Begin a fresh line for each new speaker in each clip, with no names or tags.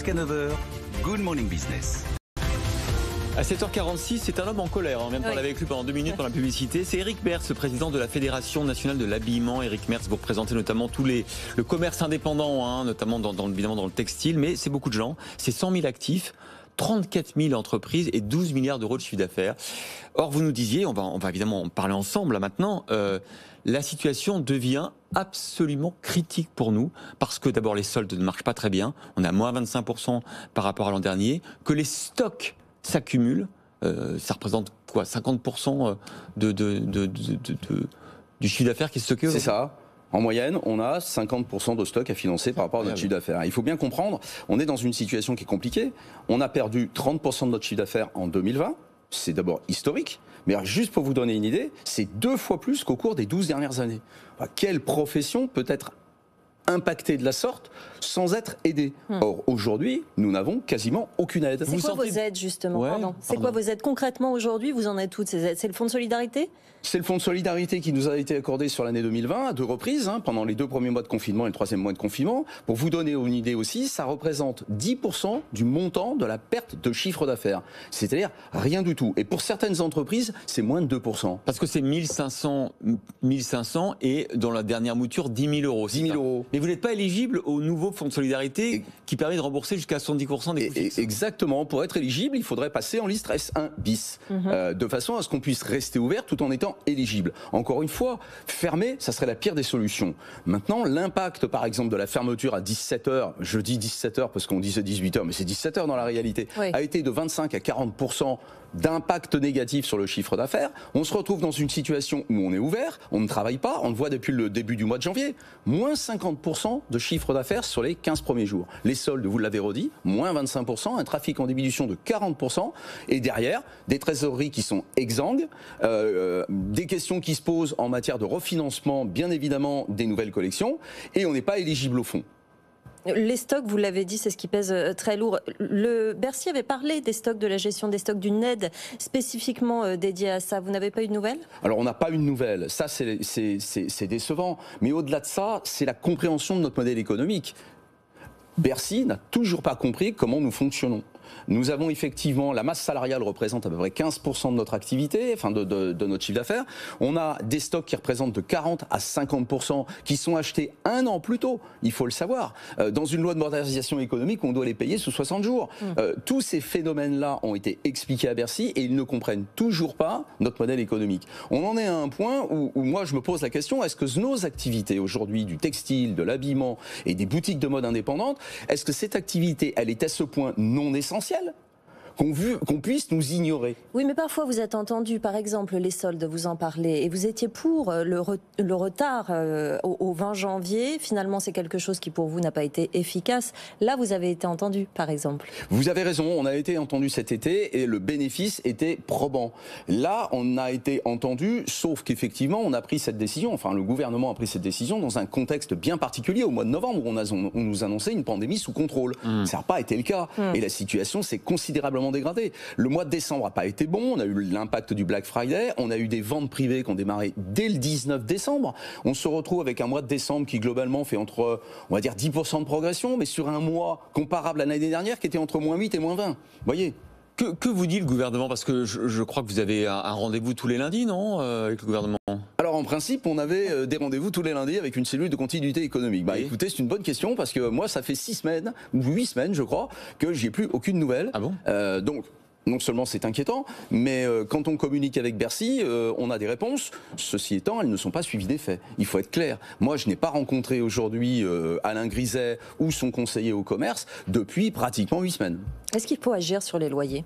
Jusqu'à 9h, Good Morning Business.
À 7h46, c'est un homme en colère. On vient de parler avec lui pendant 2 minutes dans la publicité. C'est Éric Merz, président de la Fédération nationale de l'habillement. Éric Merz, vous représentez notamment le commerce indépendant, notamment évidemment dans le textile, mais c'est beaucoup de gens. C'est 100 000 actifs, 34 000 entreprises et 12 milliards d'euros de chiffre d'affaires. Or, vous nous disiez, on va évidemment en parler ensemble là maintenant, la situation devient absolument critique pour nous, parce que d'abord les soldes ne marchent pas très bien, on est à moins 25% par rapport à l'an dernier, que les stocks s'accumulent, ça représente quoi, 50% du chiffre d'affaires qui est stocké.
C'est ça. En moyenne, on a 50% de stock à financer par rapport à notre chiffre d'affaires. Il faut bien comprendre, on est dans une situation qui est compliquée. On a perdu 30% de notre chiffre d'affaires en 2020. C'est d'abord historique, mais juste pour vous donner une idée, c'est 2 fois plus qu'au cours des 12 dernières années. Quelle profession peut être impactée de la sorte sans être aidée? Or, aujourd'hui, nous n'avons quasiment aucune aide.
C'est quoi vos aides, justement? C'est quoi vos aides concrètement aujourd'hui? Vous en êtes toutes ces aides? C'est le fonds de solidarité?
C'est le fonds de solidarité qui nous a été accordé sur l'année 2020 à 2 reprises, pendant les 2 premiers mois de confinement et le 3e mois de confinement. Pour vous donner une idée aussi, ça représente 10% du montant de la perte de chiffre d'affaires. C'est-à-dire rien du tout. Et pour certaines entreprises, c'est moins de 2%.
Parce que c'est 1500 et dans la dernière mouture, 10 000 euros.
10 000 euros.
Mais vous n'êtes pas éligible au nouveau fonds de solidarité qui permet de rembourser jusqu'à 70% des coûts fixes.
Exactement. Pour être éligible, il faudrait passer en liste S1 bis, de façon à ce qu'on puisse rester ouvert tout en étant éligible. Encore une fois, fermer, ça serait la pire des solutions. Maintenant, l'impact, par exemple, de la fermeture à 17h, je dis 17h parce qu'on disait 18h, mais c'est 17h dans la réalité, a été de 25 à 40% d'impact négatif sur le chiffre d'affaires. On se retrouve dans une situation où on est ouvert, on ne travaille pas, on le voit depuis le début du mois de janvier, moins 50% de chiffre d'affaires sur les 15 premiers jours. Les soldes, vous l'avez redit, moins 25%, un trafic en diminution de 40%, et derrière, des trésoreries qui sont exsangues, des questions qui se posent en matière de refinancement, bien évidemment, des nouvelles collections, et on n'est pas éligible au fonds.
Les stocks, vous l'avez dit, c'est ce qui pèse très lourd. Le Bercy avait parlé des stocks, de la gestion des stocks, d'une aide spécifiquement dédiée à ça. Vous n'avez pas eu de nouvelles? Alors,
on n'a pas eu de nouvelles. Ça, c'est décevant. Mais au-delà de ça, c'est la compréhension de notre modèle économique. Bercy n'a toujours pas compris comment nous fonctionnons. Nous avons effectivement, la masse salariale représente à peu près 15% de notre activité, enfin de notre chiffre d'affaires. On a des stocks qui représentent de 40 à 50% qui sont achetés 1 an plus tôt, il faut le savoir. Dans une loi de modernisation économique, on doit les payer sous 60 jours. Tous ces phénomènes-là ont été expliqués à Bercy et ils ne comprennent toujours pas notre modèle économique. On en est à un point où moi je me pose la question, est-ce que nos activités aujourd'hui, du textile, de l'habillement et des boutiques de mode indépendantes, est-ce que cette activité, elle est à ce point non essentielle qu'on puisse nous ignorer?
Oui, mais parfois vous êtes entendu, par exemple les soldes, vous en parlez, et vous étiez pour le retard au 20 janvier. Finalement, c'est quelque chose qui pour vous n'a pas été efficace. Là, vous avez été entendu, par exemple.
Vous avez raison, on a été entendu cet été et le bénéfice était probant. Là, on a été entendu, sauf qu'effectivement, on a pris cette décision, enfin le gouvernement a pris cette décision dans un contexte bien particulier, au mois de novembre, où on nous annonçait une pandémie sous contrôle. Ça n'a pas été le cas. Et la situation s'est considérablement dégradé. Le mois de décembre n'a pas été bon, on a eu l'impact du Black Friday, on a eu des ventes privées qui ont démarré dès le 19 décembre. On se retrouve avec un mois de décembre qui globalement fait entre, on va dire, 10% de progression, mais sur un mois comparable à l'année dernière qui était entre moins 8 et moins 20. Vous voyez ?
Que vous dit le gouvernement? Parce que je crois que vous avez un rendez-vous tous les lundis, non, avec le gouvernement?
Alors en principe, on avait des rendez-vous tous les lundis avec une cellule de continuité économique. Écoutez, c'est une bonne question parce que moi, ça fait 6 semaines, ou 8 semaines, je crois, que j'ai plus aucune nouvelle.
Ah bon?
Donc, non seulement c'est inquiétant, mais quand on communique avec Bercy, on a des réponses. Ceci étant, elles ne sont pas suivies des faits. Il faut être clair. Moi, je n'ai pas rencontré aujourd'hui Alain Griset ou son conseiller au commerce depuis pratiquement 8 semaines.
Est-ce qu'il faut agir sur les loyers ?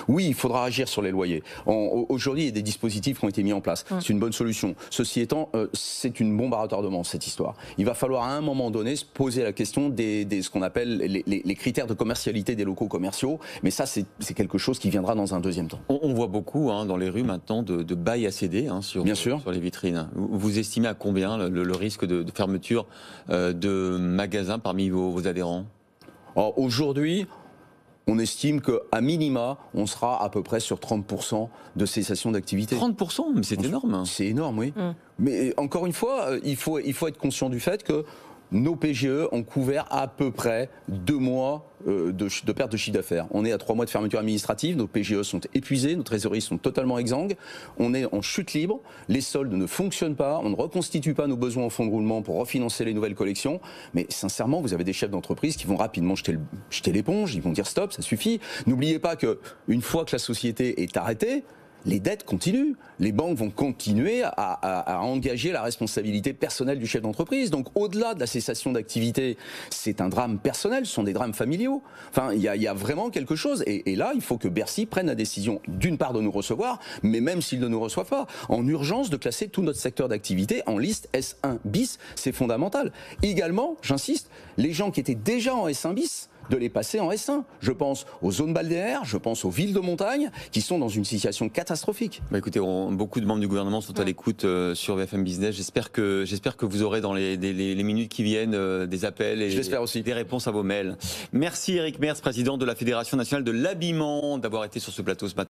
Oui, il faudra agir sur les loyers. Aujourd'hui, il y a des dispositifs qui ont été mis en place. C'est une bonne solution. Ceci étant, c'est une bombe à retardement, cette histoire. Il va falloir à un moment donné se poser la question de ce qu'on appelle les critères de commercialité des locaux commerciaux. Mais ça, c'est quelque chose qui viendra dans un deuxième temps.
On voit beaucoup dans les rues maintenant de bails à céder sur les vitrines. Vous estimez à combien le risque de fermeture de magasins parmi vos adhérents?
Aujourd'hui, on estime qu'à minima, on sera à peu près sur 30% de cessation d'activité.
30%? Mais c'est énorme.
C'est énorme, oui. Mais encore une fois, il faut être conscient du fait que nos PGE ont couvert à peu près 2 mois de perte de chiffre d'affaires. On est à 3 mois de fermeture administrative, nos PGE sont épuisés, nos trésoreries sont totalement exsangues, on est en chute libre, les soldes ne fonctionnent pas, on ne reconstitue pas nos besoins en fonds de roulement pour refinancer les nouvelles collections, mais sincèrement, vous avez des chefs d'entreprise qui vont rapidement jeter l'éponge, ils vont dire stop, ça suffit. N'oubliez pas qu'une fois que la société est arrêtée, les dettes continuent. Les banques vont continuer à engager la responsabilité personnelle du chef d'entreprise. Donc, au-delà de la cessation d'activité, c'est un drame personnel, ce sont des drames familiaux. Enfin, il y a vraiment quelque chose. Et là, il faut que Bercy prenne la décision, d'une part, de nous recevoir, mais même s'il ne nous reçoit pas, en urgence, de classer tout notre secteur d'activité en liste S1 bis. C'est fondamental. Également, j'insiste, les gens qui étaient déjà en S1 bis, de les passer en S1. Je pense aux zones balnéaires, je pense aux villes de montagne qui sont dans une situation catastrophique.
Bah écoutez, beaucoup de membres du gouvernement sont à l'écoute sur BFM Business. J'espère que vous aurez dans les minutes qui viennent des appels et des réponses à vos mails. Merci Éric Merz, président de la Fédération nationale de l'habillement, d'avoir été sur ce plateau ce matin.